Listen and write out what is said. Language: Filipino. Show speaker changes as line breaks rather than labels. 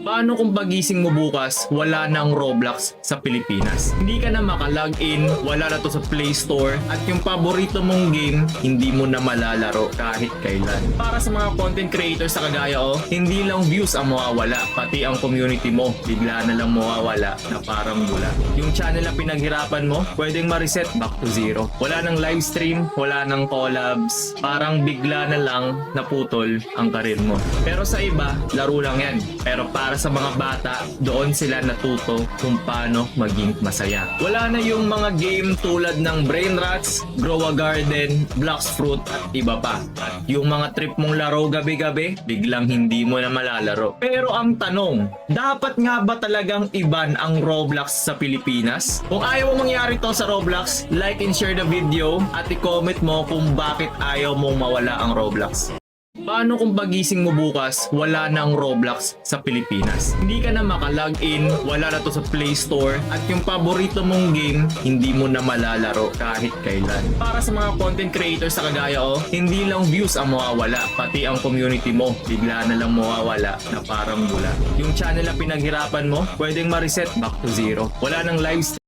Paano kung pagising mo bukas, wala nang Roblox sa Pilipinas? Hindi ka na makalogin, wala na to sa Play Store, at yung paborito mong game, hindi mo na malalaro kahit kailan. Para sa mga content creators sa kagaya ko, hindi lang views ang mawawala, pati ang community mo, bigla na lang mawawala na parang bula. Yung channel na pinaghirapan mo, pwedeng ma-reset back to zero. Wala nang live stream, wala nang collabs, parang bigla na lang naputol ang karir mo. Pero sa iba, laro lang yan. Pero para sa mga bata, doon sila natuto kung paano maging masaya. Wala na yung mga game tulad ng Brain Rats, Grow a Garden, Blocks Fruit at iba pa. At yung mga trip mong laro gabi-gabi, biglang hindi mo na malalaro. Pero ang tanong, dapat nga ba talagang iban ang Roblox sa Pilipinas? Kung ayaw mo mangyari to sa Roblox, like and share the video at i-comment mo kung bakit ayaw mong mawala ang Roblox. Paano kung pagising mo bukas, wala nang Roblox sa Pilipinas? Hindi ka na makalogin, wala na to sa Play Store, at yung paborito mong game, hindi mo na malalaro kahit kailan. Para sa mga content creators sa kagaya ko, hindi lang views ang mawawala, pati ang community mo, bigla na lang mawawala na parang bula. Yung channel na pinaghirapan mo, pwedeng ma-reset back to zero. Wala nang live stream.